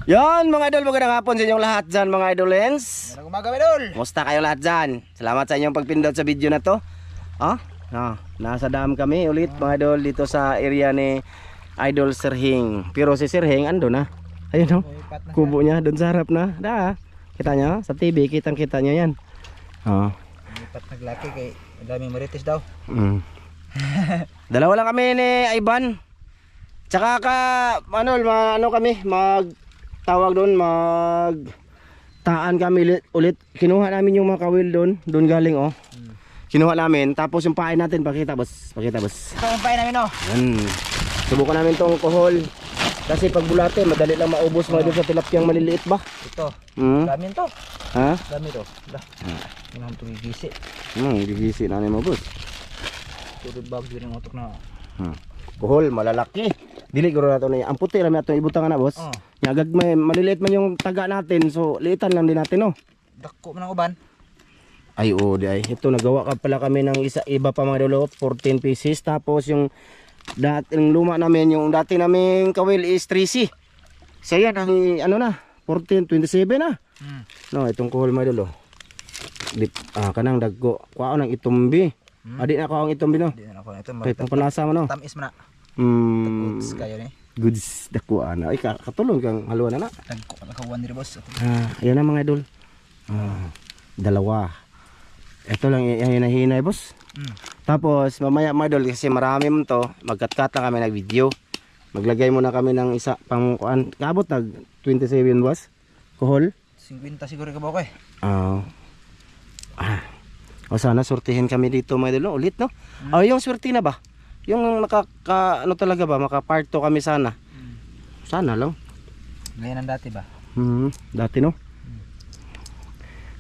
Yan mga idol, magandang hapon sa inyong lahat dyan mga idolens. Magandang umaga idol. Kumusta kayo lahat dyan? Salamat sa inyong pagpindot sa video na to. Nasa dam kami ulit mga idol dito sa area ni Idol Sir Hing. Pero si Sir Hing ando na. Ayun o, kubo niya doon sa harap na. Kita nyo sa TV, kitang kita nyo yan. Lipat naglaki kay daming marites daw. Dalawa lang kami ni Ivan. Tsaka ano kami tawag doon, taan kami ulit. Kinuha namin yung mga kawil doon galing Kinuha namin, tapos yung pain natin, pakita boss. Ito ang pain namin Yan. Subukan namin tong kohol. Kasi pag bulate, madali lang maubos mga doon sa tilapiyang maliliit ba? Ito. Dami to. Ha? Dami to. Hindi naman ito gigisi. Gigisi na mo boss. Tulad bag din ang utok na. Kohol, malalaki. Dili guro na ito na yan. Ang puti lang itong ibutang na boss. Nyagag may maliliit man yung taga natin. So liitan lang din natin Dako man ang uban. Ay di ay. Ito nagawa ka pala kami ng iba pa mga dulo. 14 pieces. Tapos yung dating luma namin, yung dati naming kawil is 3C. So yan ang ano na 14, 27 na. No, itong kohol mga dulo. Kanang dagko. Kuha ng itumbi. Adi na ko ang itumbi no. Di na ako ito. Kaya itong panlasa mo no. Tamis man na. Goods kayo ni. Goods dako ana. Ay katulong kang haluan na. Dagko na kawan ni boss. Ayan na mga idol. Dalawa. Ito lang yung hinahinay boss. Tapos mamaya mga idol, kasi marami mo to, magkat-cut na kami ng video. Maglagay muna kami ng isa pang kuan. Kaabot nag 27 boss. Kohol. 50 siguro ka ba ko O sana sortihin kami dito mga idol ulit no. Yung swerte na ba? Yung ano talaga ba, makaparto kami sana. Sana lang. Ngayon ang dati ba? Dati no.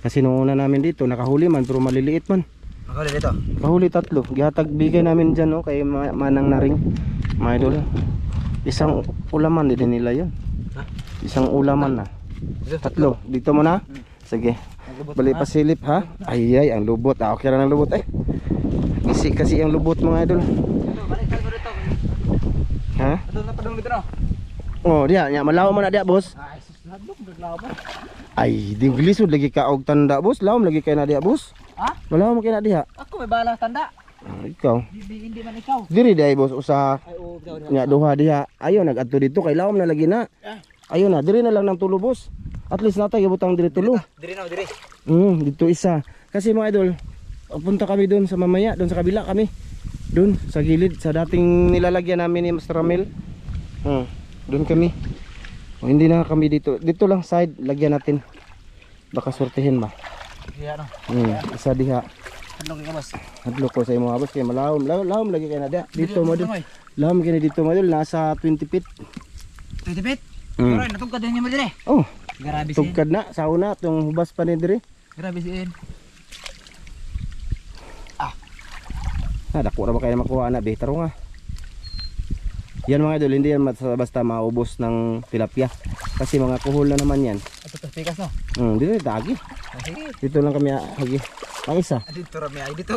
Kasi nung una namin dito nakahuli man pero maliliit man. Nakahuli dito? Kahuli 3. Gihatag bigay namin dyan no, kay Manang Naring. Mga idol. Isang ulaman din nila yun. Isang ulaman na. 3. Dito mo na. Sige. Bali pasilip ha. Ay ang lubot. Okay lang ang lubot kasi ang lubot mga idol. Balik mo dito. Ha? Padung dito no. Diya malaw man na diya boss. Ay sus hadlok naglaw ba? Ay di gilisod lagi ka og tanda boss. Lawom lagi kay na diya boss. Malaw mo kay na diya. Ako may bala tanda. Ikaw. Hindi man ikaw. Diri day boss usa. Ay daw. Nya duha diha. Ayo nagadto dito kay lawom na lagi na. Ayo na diri na lang ng tulo boss. At least natay gibutang diri tulo. Diri na diri. Dito isa. Kasi mga idol, punta kami doon sa mamaya, doon sa kabila kami. Doon sa gilid sa dating nilalagyan namin ni Master Ramil. Doon kami. Hindi na kami dito. Dito lang side lagyan natin. Baka sortihin ba. Diha no. Isa diha. Hadlok ka boss. Hadlok ko sa imo boss kay malawom. Lawom lagi kay na diha. Dito mo dito. Lawom kay dito mo dito nasa 20 feet. 20 feet? Oray, natugkad din mo dire. Grabe sin. Tugkad na sa una tong hubas pa ni diri. Grabe sin. Dako ra ba kay makuha na be taro nga. Yan mga idol, hindi yan basta maubos ng tilapia. Kasi mga kuhol na naman yan. Ito to pikas no. Dito dagi. Sige. Dito lang kami hagi. Ang isa. Dito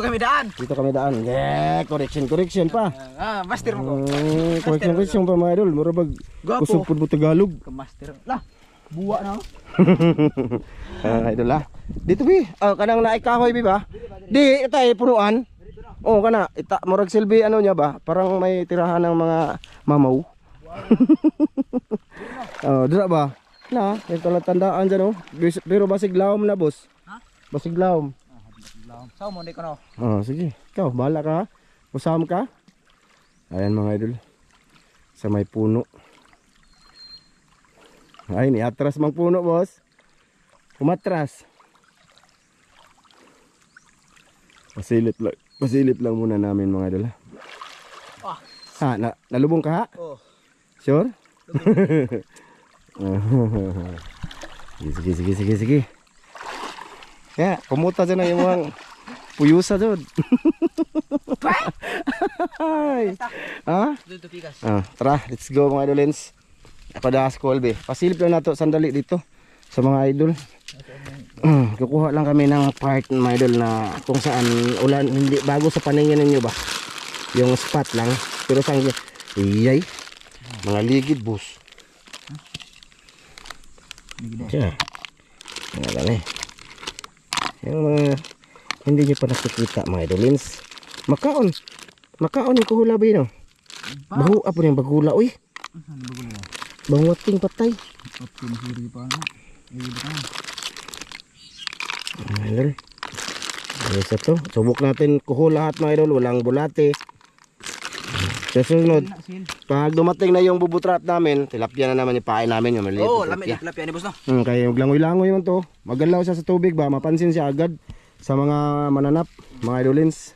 kami daan. Dito kami daan. Correction pa. Master mo ko. Correction pa mga idol. Mura bag kusog pud mo Tagalog. Master. Lah. Buwa na. Idol Dito bi. Kanang naikahoy bi ba? Di itay punuan. Kana murag silbi ano niya ba? Parang may tirahan ng mga mamaw. Dira ba? Ito lang tandaan dyan pero basig lawom na boss. Basig lawom. Sao mo di ko no. Sige. Ikaw, bahala ka ha. Usam ka. Ayan mga idol. Sa may puno. Ay, niatras mang puno boss. Umatras. Pasilip lang muna namin mga idol ha. Nalubong ka ha? Sure? Sige. Kaya, kumuta dyan na yung mga puyusa dyan. Dito pikas. Tara, let's go mga idolens. Ako da school be. Pasilip lang nato sandali dito sa mga idol. Kukuha lang kami ng part mga idol na kung saan ulan hindi bago sa paningin ninyo ba. Yung spot lang. Pero sa iyay mga ligid boss. Siya. Mga gani. Yung mga hindi nyo pa nakikita mga idolins. Makaon. Makaon yung kuhula ba yun? Bahu, apa yung bagula? Uy. Banguting patay. Idol. Ayos ito. Subok natin kuho lahat mga idol. Walang bulate. Sa sunod, pag dumating na yung bubutrap namin, tilapia na naman yung pain namin. Yung maliit Oo, na lamig na tilapia ni boss no. kaya yung langoy-langoy yun to. Magalaw siya sa tubig ba? Mapansin siya agad sa mga mananap, mga idolins.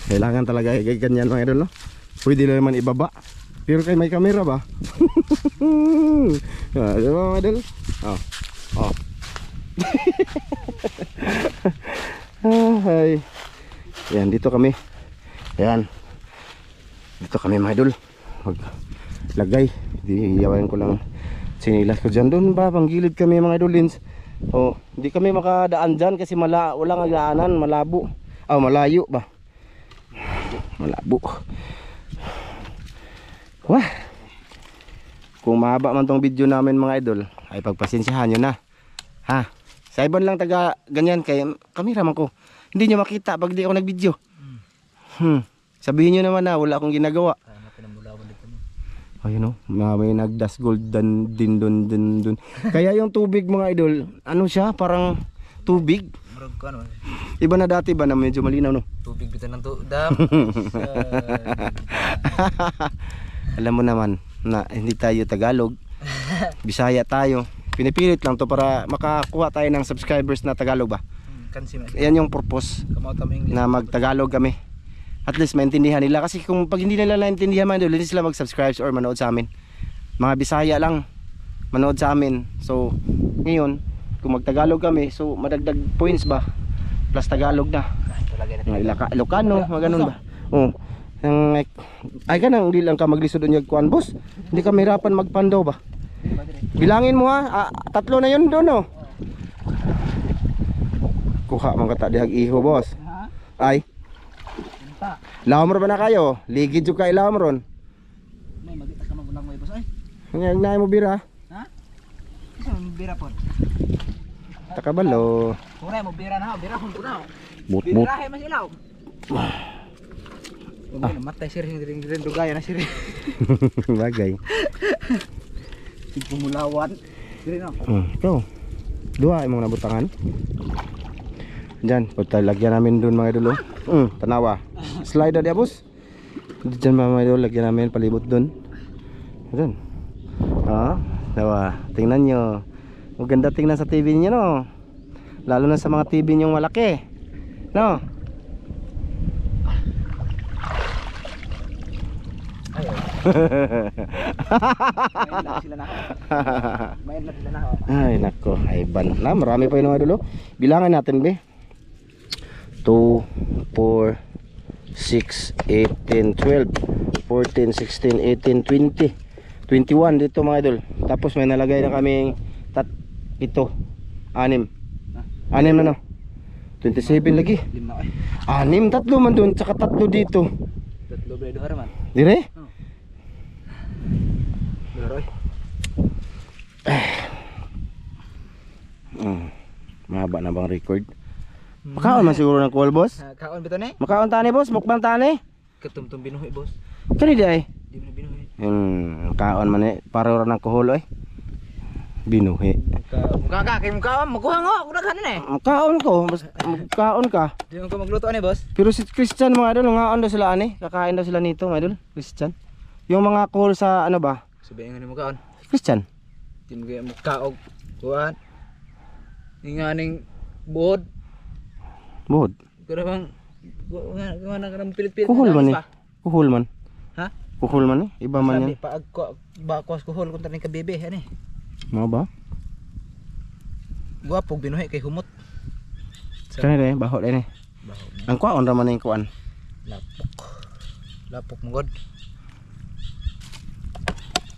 Kailangan talaga ganyan mga idol, no? Pwede na naman ibaba. Pero kay may camera ba? Diba mga idol? Oh. Ay. Yan, dito kami. Ayan. Dito kami mga idol. Maglagay. Iyawain ko lang sinilas ko dyan. Doon ba? Panggilid kami mga idolins. Oh, hindi kami makadaan dyan kasi walang agaanan. Malabo. Malayo ba? Malabo. Wah. Kung mahaba man tong video namin mga idol, ay pagpasensyahan nyo na. Ha? Sa ibon lang taga ganyan kay kamera man ko. Hindi nyo makita pag di ako nag-video. Sabihin nyo naman na wala akong ginagawa. Ayun o, may nagdas gold din dun. Kaya yung tubig mga idol, ano siya, parang tubig. Iba na dati ba na medyo malinaw no? Tubig bitan ng dam. Alam mo naman na hindi tayo Tagalog. Bisaya tayo. Pinipilit lang to para makakuha tayo ng subscribers na Tagalog ba? Yan yung purpose na mag-Tagalog kami. At least maintindihan nila kasi kung pag hindi nila naintindihan man hindi sila mag-subscribe or manood sa amin. Mga Bisaya lang manood sa amin. So ngayon kung mag-Tagalog kami, so madagdag points ba? Plus Tagalog na. Ilocano, mga ganun ba? Oh. Ay ka nang hindi lang ka maglisod yung kuan boss. Hindi ka mahirapan magpandaw ba? Bilangin mo ha. 3 na yun doon oh. Kuha man ka ta dihag iho boss. Ay. Laom ba na kayo? Ligid jud ka ilaom ron. May magita ka magulang mo boss ay. Ngay mo bira. Ha? Isa mo bira pod. Takabalo. Kuray mo bira na, bira kun na. But. Birahe mas ilaw. Matay sir ring dugaya na sir. Bagay. Pumulawan. Dire no. Ikaw. Dua imong nabutangan. Diyan, pagtalagyan namin doon mga idol. Tanawa. Slide dia boss. Diyan mga idol, lagyan namin palibot doon. Diyan. Tawa. Tingnan nyo. Maganda tingnan sa TV niyo no. Lalo na sa mga TV niyo malaki. No? Ay nako, ay ban na marami pa yung mga idol. Bilangan natin be. 2, 4, 6, 8, 10, 12, 14, 16, 18, 20, 21 dito mga idol. Tapos may nalagay na kaming 7, 6 na no. 27 lagi. 6, 3 man doon, tsaka 3 dito. 3 blade man. Dire? Mahaba na bang record? Makaon man siguro ng call boss. Kaon bito ni? Makaon tani boss, mukbang tani. Ketumtum binuhi boss. Kani di ay? Di mo binuhi. Kaon man eh, para ra ng kuhol ay. Binuhi. Muka kay muka makuha ngo, kuda kanin eh. Kaon ko, kaon ka. Di mo ko magluto ani boss. Pero si Christian mga idol, ngaon daw sila ani, kakain daw sila nito mga idol, Christian. Yung mga kuhol sa ano ba? Sabihin nga ni mukaon. Christian. Di mo kay mukaog kuan. Inganing buhod. Buhod. Pero bang nga nang pilit-pilit. Kuhol man eh. Kuhol man. Ha? Kuhol man eh. Iba man yan. Sabi paag bakwas kuhol kun taning ka bebe ani. Mo ba? Guwapo binuhi kay humot. Kani re, bahot ini. Ang kuan ra man ning kuan. Lapok mo god.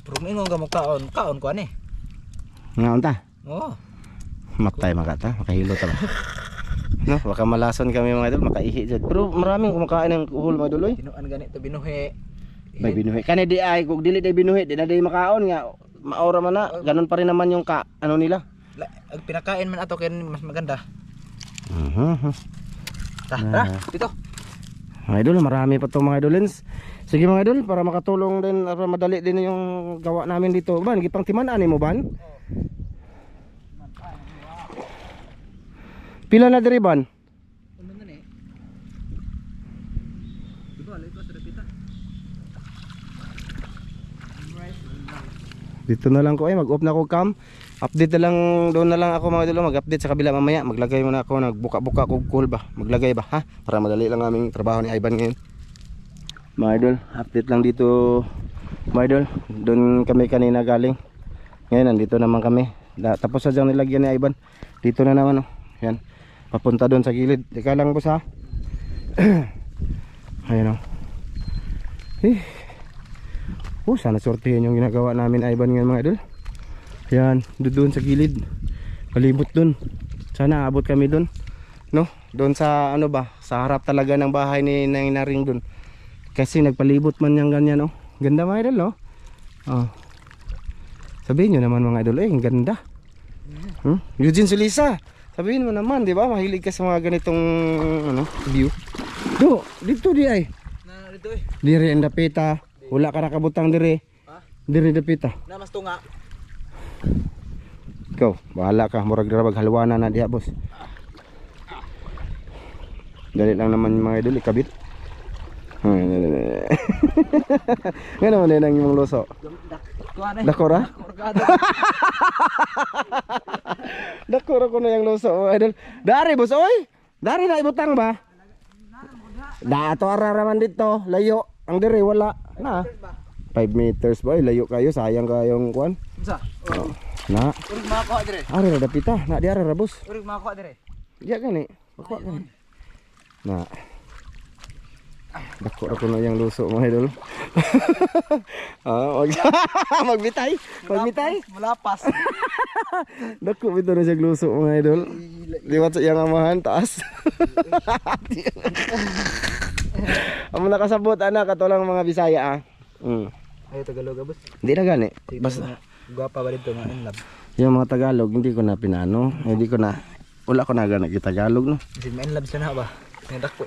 Pero mingon ka mo kaon ko ani. Ngaon ta? Oo. Matay makata, makahilo ta ba? No, baka malason kami mga idol, makaihi jud. Pero maraming kumakain ng kuhol mga idol oy. Tinuan gani to binuhi. May binuhi. Kani di ay kung dili day binuhi, di na day makaon nga maura man na. Ganun pa rin naman yung ano nila. Ang pinakain man ato kaya mas maganda. Tara, dito. Mga idol, marami pa to mga idolins. Sige mga idol, para makatulong din, para madali din yung gawa namin dito. Ban, gipang timan-ani mo ban? Pila na diri ban? Ano na eh? Diba, lay pa sa dapita. Dito na lang ko mag-off na ko cam. Update na lang, doon na lang ako mga idol, mag-update sa kabila mamaya. Maglagay muna ako, nagbuka-buka ko cool ba? Maglagay ba ha? Para madali lang aming trabaho ni Ivan ngayon. Mga idol, update lang dito mga idol. Doon kami kanina galing. Ngayon nandito naman kami. Tapos sadyang nilagyan ni Ivan. Dito na naman oh. Yan. Papunta doon sa gilid. Teka lang boss ha. Ayun oh. Sana sortihin yung ginagawa namin Ivan ngayon mga idol. Yan, doon sa gilid. Palibot doon. Sana abot kami doon. No? Doon sa ano ba? Sa harap talaga ng bahay ni Naring doon. Kasi nagpalibot man yang ganyan oh. Ganda mga idol oh. Oh. Sabihin nyo naman mga idol, ang ganda. Eugene Sulisa. Sabihin mo naman, di ba? Mahilig ka sa mga ganitong ano, view. Dito di ay. Na dito eh. Dire ang dapita. Wala ka nakabutang dire. Ha? Dire dapita. Na mas tunga. Ikaw, bahala ka. Murag darabag halwana na diha, boss. Dali lang naman mga idol, ikabit. Nga naman din ang imong loso. Dakora? Dakora ko na yung loso, mga idol. Dari, boss, oy! Dari na ibutang ba? Dato araraman dito, layo. Ang dire, wala. Na. 5 meters ba? Layo kayo, sayang kayong kuan. Unsa? Oh. Na. Urig makakuha dire. Ari na dapita, na di ara boss. Urig makakuha dire. Diya gani. Makuha gani. Na. Dako ako na yung luso mga idol. Magbitay. Magbitay. Malapas. Dako bito na siya luso mga idol. Liwat sa iyang amahan taas. Amo nakasabot anak katulang mga Bisaya ah. Ay Tagalog boss. Hindi na gani. Basta Guwapa ba dito nga in love. yung mga Tagalog hindi ko na pinano, hindi ko na wala ko na gana Tagalog no. Kasi ma in love siya na ba? Dako.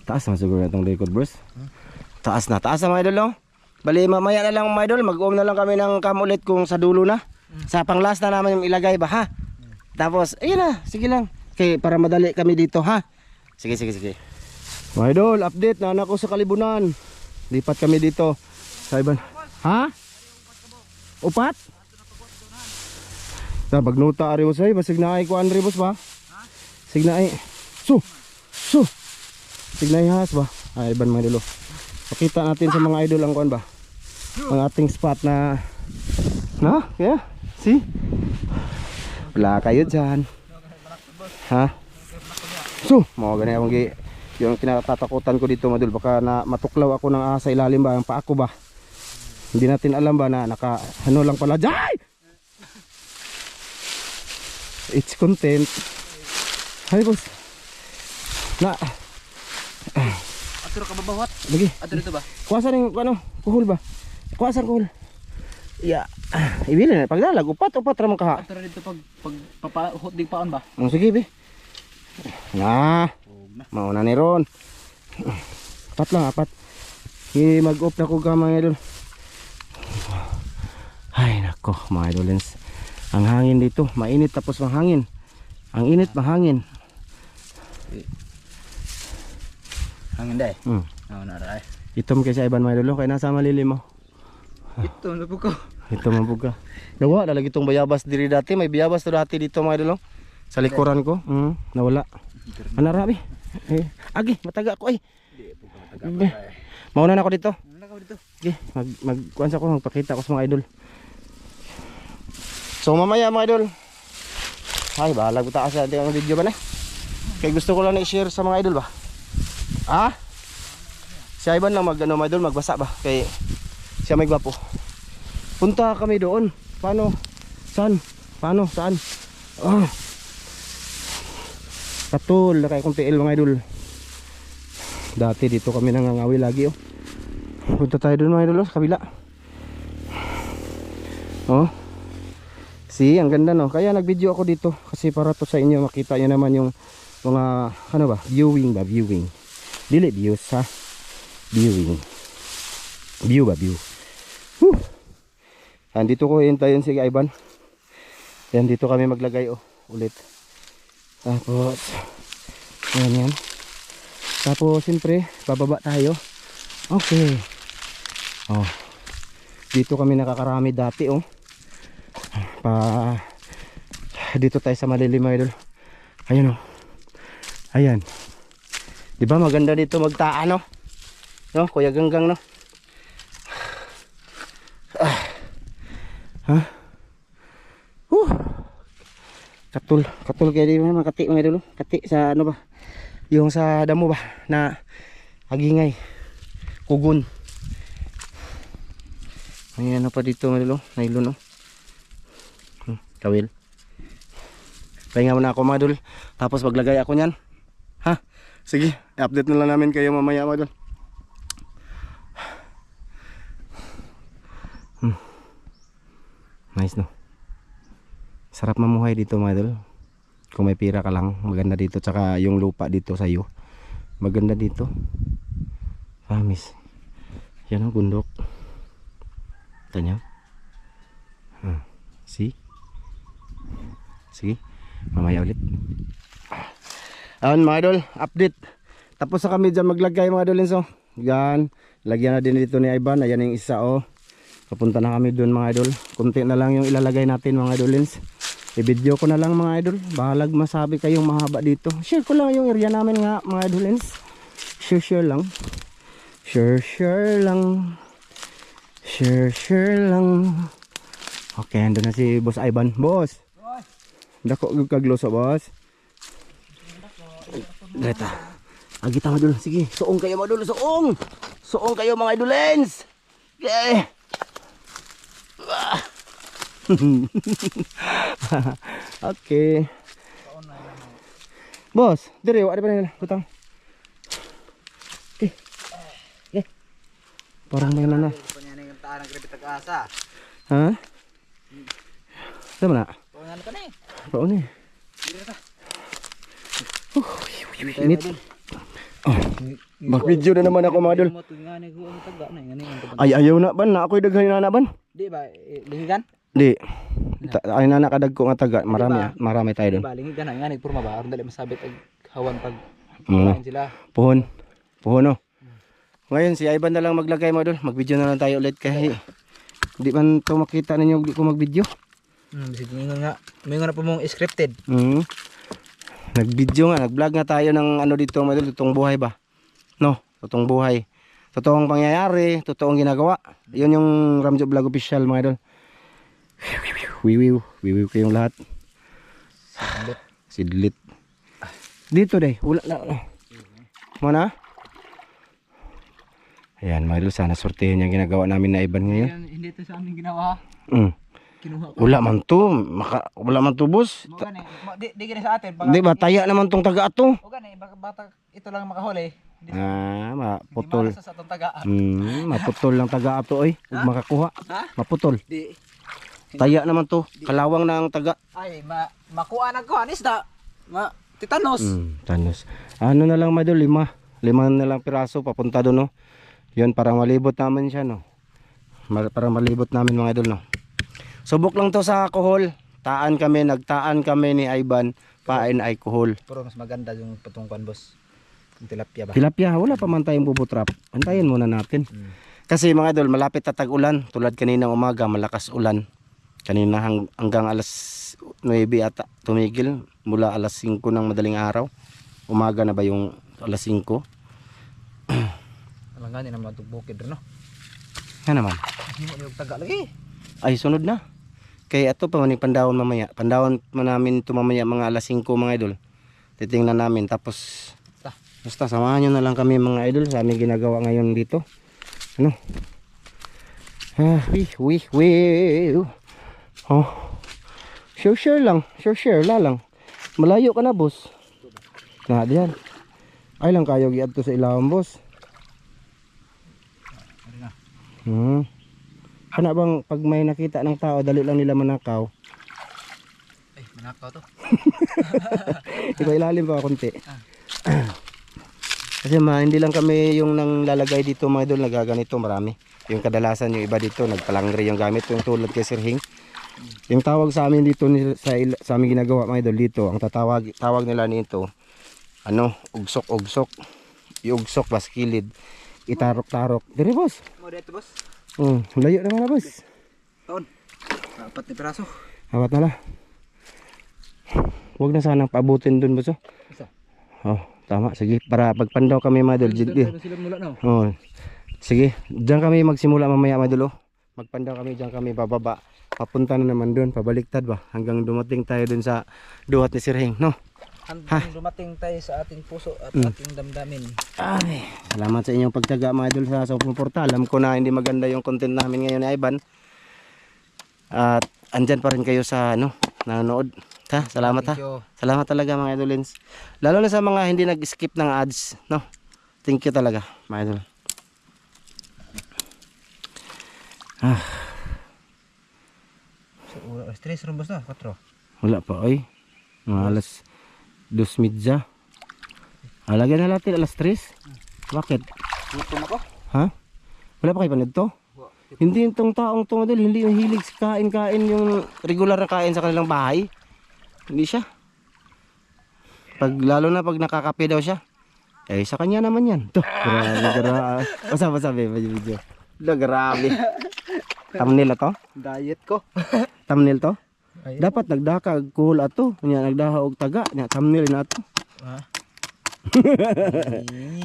Taas na siguro itong record bros. Taas na mga idol oh. Bali mamaya na lang mga idol, mag-uom na lang kami ng cam ulit kung sa dulo na. Sa pang last na naman yung ilagay ba ha. Tapos ayun na, sige lang. Okay, para madali kami dito ha. Sige. Mga idol, update na anak ko sa Kalibunan. Lipat kami dito. Sa Iban. Ha? Upat? Sa bagnuta ari usay, basig na ay ko Andre boss ba? Sig na ay. Su. Sig na ihas ba? Ay Iban mga idol. Pakita natin sa mga idol ang kuan ba? Ang ating spot na yeah. See? Wala kayo dyan. Ha? So, mga ganyan akong yung kinatatakutan ko dito madul. Baka na matuklaw ako ng sa ilalim ba, ang paa ko ba. Hindi natin alam ba na naka ano lang pala. Jai! It's content. Hi boss. Na. Aturo ka babawat. Lagi. Aturo dito ba? Kuwasan yung ano, kuhol ba? Kuwasan kuhol. Ya, ibilin na paglalag upat ra man kaha. Aturo dito pag papahot dig paon ba? Sige be. Na. Mauna ni ron. Apat. Mag-off na ko ka mga idol. Ay nako mga idolens. Ang hangin dito, mainit tapos mahangin. Ang init mahangin. Hangin dai. Na ra. Itom kay sa Iban mga idol, kay nasa malilim mo. Ito na po ko. Ito man po ka. Nawa lalagi itong bayabas diri dati, may bayabas to dati dito mga idol. Sa likuran ko, nawala. Ano rabi? Agi, mataga ako ay. Mauna na ako dito. Okay, magkuansa ko, magpakita ko sa mga idol. So mamaya mga idol. Ay, balag buta sa ating video ba na? Kaya gusto ko lang i-share sa mga idol ba? Si Ivan lang mga idol, magbasa ba? Kaya siya may gwapo. Punta kami doon. Paano? Saan? Katul, nakay kong TL mga idol. Dati dito kami nangangawi lagi oh. Punta tayo doon mga idol, sa kabila. Oh. See, ang ganda no. Kaya nag-video ako dito kasi para to sa inyo makita niyo naman yung mga ano ba, viewing. Dili views ha. Viewing. View ba, view. Whew. Andito ko hintayin si Ivan. Yan dito kami maglagay ulit. Tapos yan. Tapos siyempre bababa tayo. Okay. Oh. Dito kami nakakarami dati dito tayo sa malilim mga idol. Ayun Ayan. 'Di ba maganda dito magtaan no? No, Kuya Ganggang no? Ha? Katul kaya di mga kati mga idol. Kati sa ano ba? Yung sa damo ba na agingay. Kugon. May ano pa dito mga idol, nylon no. Kawil. Pahinga muna ako mga idol. Tapos maglagay ako niyan. Ha? Sige, i-update na lang namin kayo mamaya mga idol. Nice no. Sarap mamuhay dito mga idol. Kung may pira ka lang, maganda dito. Tsaka yung lupa dito sa iyo, maganda dito. Promise. Yan ang bundok. Tanya. See? Sige, mamaya ulit. Ayan mga idol, update. Tapos na kami dyan maglagay mga idol. Yan, lagyan na din dito ni Ivan. Ayan yung isa Papunta na kami dun mga idol. Kunti na lang yung ilalagay natin mga idol. I-video ko na lang mga idol. Bahalag masabi kayong mahaba dito. Share ko lang yung area namin nga mga idol. Share lang. Share lang. Okay, andun na si Boss Ivan. Boss, dako kagloso boss. Deta. Agita mga idol. Sige, suong kayo mga idol. Suong kayo mga idolens. Okay. Okay. Boss, dire wa pa nila butang. Okay. Parang may na. Panyanay ng taan ng grabe tag-asa. Ha? Sama na. Pangan ka ni. Paon ni. Dire ta. Init. Mag-video na naman ako mga idol. Ay ayaw na ban, na ako'y daghan na ban. Di ba lingigan? Di. Ay na nakadag ko nga taga, marami tayo doon. Di ba lingigan nga ni purma ba aron dali masabit ag hawan pag kain sila. Puhon no. Ngayon si Ivan na lang maglagay mga idol. Mag-video na lang tayo ulit kasi di man to makita ninyo di ko mag-video. Bisig nga. May nga na po mong scripted. Nag-video nga, nag-vlog nga tayo ng ano dito mga idol, totoong buhay ba? No, totoong buhay. Totoong pangyayari, totoong ginagawa. Yun yung Ramjo Vlog Official mga idol. Wiwiw kayong lahat. Sidlit. Dito day, wala na. Mana? Ayan mga idol, sana sortehin yung ginagawa namin na Ivan ngayon. Hindi ito sa aming ginawa. Kinuha ko. Wala man to, wala man to boss. Di gina sa atin. Di ba, taya naman tong taga ato. O gani, bata ito lang makahuli. Maputol. Di sa atong tagaan. Maputol lang taga ato ug makakuha. Maputol. Di. Taya naman to, kalawang na ang taga. Ay, makuha na ko anis da. Titanos. Tanos. Ano na lang madol, lima na lang piraso papunta doon no. Yun, parang malibot naman siya no. Parang malibot namin mga idol no. Subok lang to sa alcohol. Nagtaan kami ni Ivan, pain alcohol. Pero mas maganda yung patungkuan boss. Yung tilapia ba? Tilapia, wala pa man tayong bubutrap. Antayin muna natin. Kasi mga idol, malapit na tag-ulan. Tulad kaninang umaga, malakas ulan. Kanina hanggang alas 9 ata tumigil. Mula alas 5 ng madaling araw. Umaga na ba yung alas 5? Alang gani naman itong bukid rin no? Yan naman. Hindi mo yung taga lagi. Ay, sunod na. Kaya ito pa maning pandahon mamaya. Pandahon namin ito mamaya mga alas 5 mga idol. Titingnan namin. Tapos basta samahan nyo na lang kami mga idol sa aming ginagawa ngayon dito. Ano? Oh. Share lang. Share lang. Malayo ka na boss. Na diyan. Ay lang kayo giadto sa ilawom boss. Ano bang pag may nakita ng tao, dali lang nila manakaw? Ay, manakaw to. Ikaw ilalim pa konti. Kasi hindi lang kami yung nang lalagay dito mga idol, nagaganito marami. Yung kadalasan yung iba dito, nagpalangre yung gamit, yung tulad kay Sir Hing. Yung tawag sa amin dito sa aming ginagawa mga idol dito, ang tawag nila nito, ugsok-ugsok. Iugsok bas kilid. Itarok-tarok. Dire boss. Mo dito boss. Layo naman na boss. Taon. 4 na piraso. Apat na la. Huwag na sanang paabutin dun boss. Isa. Tama. Sige, para pagpandaw kami mga idol. Sila mula no. Sige, diyan kami magsimula mamaya mga idol. Magpandaw kami, diyan kami bababa. Papunta na naman dun, pabaliktad ba? Hanggang dumating tayo dun sa duhat ni Sir Hing, no? Hanggang dumating tayo sa ating puso at ating damdamin. Ay, salamat sa inyong pagtiyaga mga idol sa sumuporta. Alam ko na hindi maganda yung content namin ngayon ni Ivan. At andyan pa rin kayo sa nanonood. Salamat ha. Salamat talaga mga idolins. Lalo na sa mga hindi nag-skip ng ads, no? Thank you talaga mga idol. Stress rumbos na, 4. Wala pa oy. Mga alas 2:30. Lagyan na natin alas 3. Bakit? Gutom ako. Ha? Wala pa kayo panad to? Hindi itong taong to madal, hindi yung hilig sa kain-kain yung regular na kain sa kanilang bahay. Hindi siya. Lalo na pag nakakape daw siya. Sa kanya naman yan. To, grabe. Masabi video. Grabe. Thumbnail na to? Diet ko. Thumbnail to? Dapat nagdaka cool ato. Nya nagdaha og taga, nya thumbnail na ato.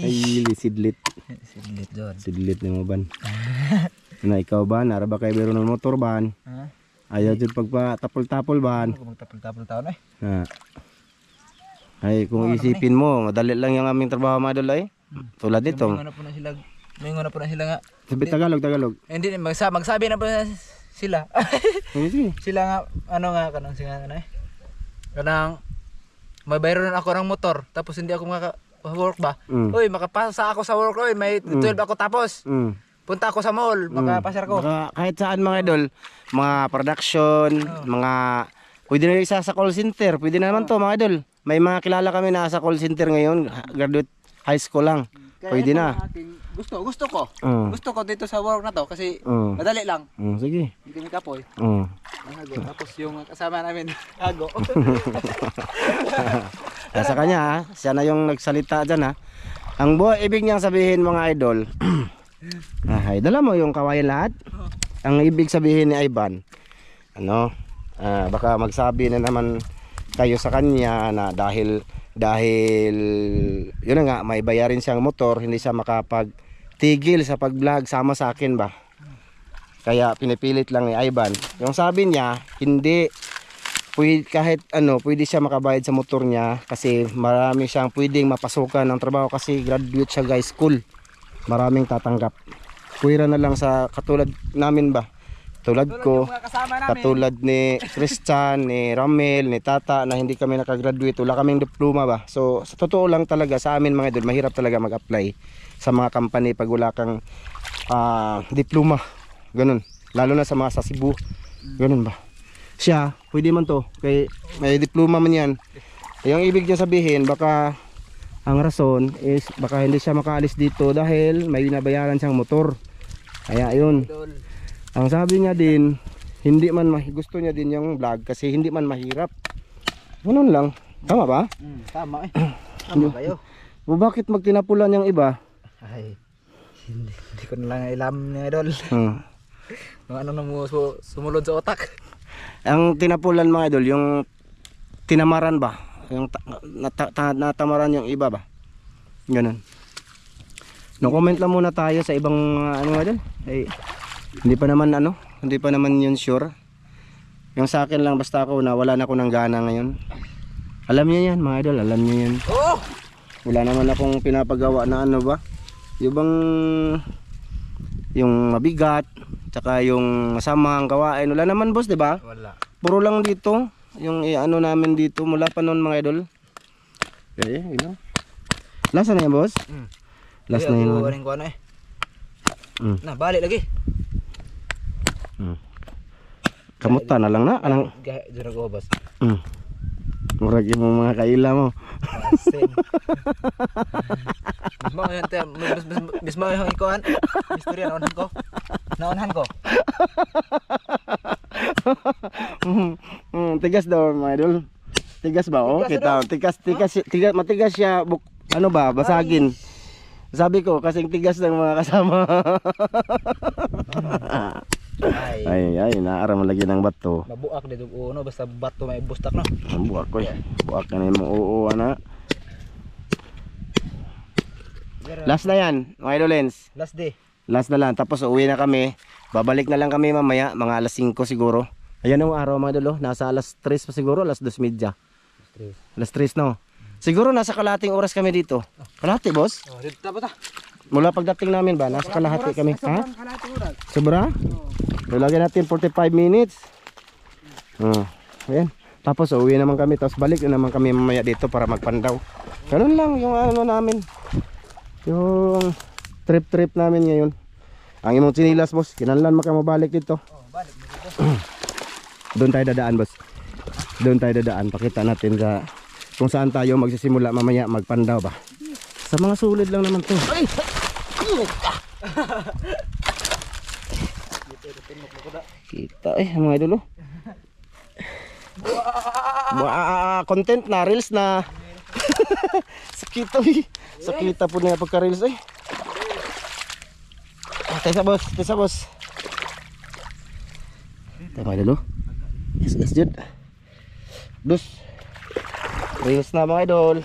Ay, sidlit. Sidlit John. Sidlit ni mo ban. Na ikaw ba nara ba kay biro ng motor ban? Ayaw jud pagpa-tapol-tapol ban. Magtapol-tapol taon eh. Ay, kung isipin mo, madali lang yung aming trabaho mga idol ay. Tulad dito. May na po na sila nga. Sabi Tagalog. Hindi magsabi na po sila. Sila nga kanang singa na eh. Kanang may bayron ako ng motor tapos hindi ako work ba. Uy, makapasa ako sa work oy, may 12 ako tapos. Punta ako sa mall, makapasar ko. Kahit saan mga idol, mga production, mga pwede na isa sa call center, pwede na naman to mga idol. May mga kilala kami na sa call center ngayon, graduate high school lang. Pwede na. Gusto ko. Gusto ko dito sa work na to kasi madali lang. Sige. Hindi kami kapoy. Tapos yung kasama namin, Hago. Sa kanya siya na yung nagsalita dyan ha. Ang ibig niyang sabihin mga idol, dala mo yung kawayan lahat. Ang ibig sabihin ni Ivan, baka magsabi na naman kayo sa kanya na dahil yun na nga, may bayarin siyang motor, hindi siya makapagtigil sa pag-vlog sama sa akin ba. Kaya pinipilit lang ni Ivan. Yung sabi niya, hindi kahit pwede siya makabayad sa motor niya kasi marami siyang pwedeng mapasukan ng trabaho kasi graduate siya guys, school. Maraming tatanggap. Kuwira na lang sa katulad namin ba. Tulad ko, katulad ni Christian, ni Ramel, ni Tata na hindi kami nakagraduate, wala kaming diploma ba. So sa totoo lang talaga sa amin mga idol, mahirap talaga mag-apply sa mga company pag wala kang diploma. Ganun. Lalo na sa mga sa Cebu. Ganun ba. Siya, pwede man to. Kay may diploma man yan. Yung ibig niya sabihin, baka ang rason is baka hindi siya makaalis dito dahil may binabayaran siyang motor. Kaya yun. Ang sabi niya din, hindi man gusto niya din yung vlog kasi hindi man mahirap. Ganun lang. Tama ba? Tama eh. Tama kayo. O bakit magtinapulan yung iba? Ay, hindi ko na lang ilam ni idol. Yung na mo sumulod sa otak. Ang tinapulan mga idol, yung tinamaran ba? Yung natamaran yung iba ba? Ganun. No comment lang muna tayo sa ibang mga idol. Ay, hindi pa naman yun sure. Yung sa akin lang basta ako na wala na ako ng gana ngayon. Alam niyo yan mga idol, alam niyo yan. Wala naman akong pinapagawa na ba? Yung mabigat, tsaka yung masamang gawain. Wala naman boss, di ba? Wala. Puro lang dito, yung namin dito mula pa noon mga idol. Okay, Last na yan boss? Last na yan. Na, balik lagi. Kamuta na lang na. Anang... Gaya, dyan ako, boss. Murag yung mga kaila mo. Asin. Mismo yun, mismo yung ikuan. Istorya, naunhan ko. Tigas daw mga idol. Tigas ba oh? Kita, tigas, matigas siya. Ano ba, basagin. Sabi ko, kasing tigas ng mga kasama. ay, naaram lagi ng bato. Mabuak dito uno, basta bato may bustak no. Buak ko eh. Buak ka na yung mga oo, ana. Last na yan, mga idolens. Last day. Last na lang, tapos uwi na kami. Babalik na lang kami mamaya, mga alas 5 siguro. Ayan ang araw mga idol, nasa alas 3 pa siguro, alas 2:30. Alas 3 no. Siguro nasa kalahating oras kami dito. Kalahati boss? Oh, dito tapos ah. Mula pagdating namin ba, nasa kalahati kami. Ha? Sobra? So, lagyan natin 45 minutes. Ayan. Tapos uwi naman kami, tapos balik na naman kami mamaya dito para magpandaw. Ganun lang yung ano namin. Yung trip namin ngayon. Ang imong sinilas boss, kinanlan makamabalik dito. Oh, balik dito. Doon tayo dadaan boss. Doon tayo dadaan, pakita natin sa kung saan tayo magsisimula mamaya magpandaw ba. Sa mga sulid lang naman to. Ay! Kita mga idol oh. Content na, reels na. Sakita eh. Sakita po na pagka reels eh. Tesa boss. Tama idol oh. Yes Jud. Dus. Reels na mga idol.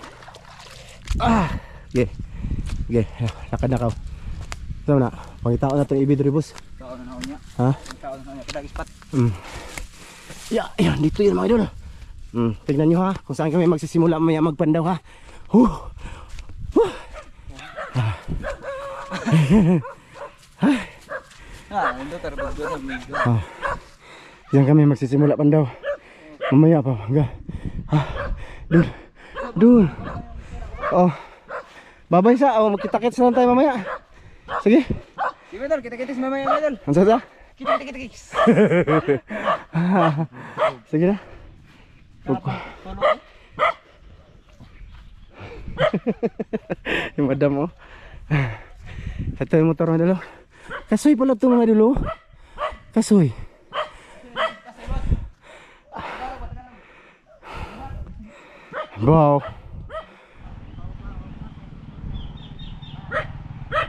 Okay. Lakad na ka. Tama na. Pangitao na itong ibidri boss. Tao na niya. Ha? Tao na niya. Kadang ispat. Yan, dito yan mga idol. Tignan nyo ha, kung saan kami magsisimula mamaya magpandaw ha. Ito terbang dito medyo. Yan kami magsisimula pandaw. Mamaya pa hangga. Dun. Oh. Babay sa, magkita-kits na lang tayo mamaya. Sige. Sige idol, kita-kitis mamaya idol. Ano sa? Kita-kitis. Sige na. Yung madam oh. Ito yung motor mga idol. Kasoy pala ito mga idol. Kasoy. Wow.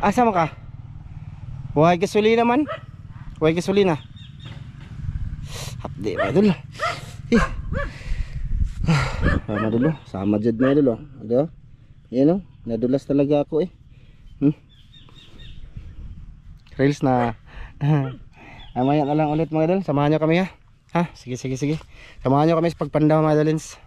Asa mo ka? Huwag gasolina man. Huwag gasolina. Hapdi mga idol. Sama dulu, sama jud na dulu. Ada. Yan oh, nadulas talaga ako eh. Reels na. Mamaya na lang ulit mga idol. Samahan nyo kami ha. Ha? Sige. Samahan nyo kami sa pagpandaw mga idolins.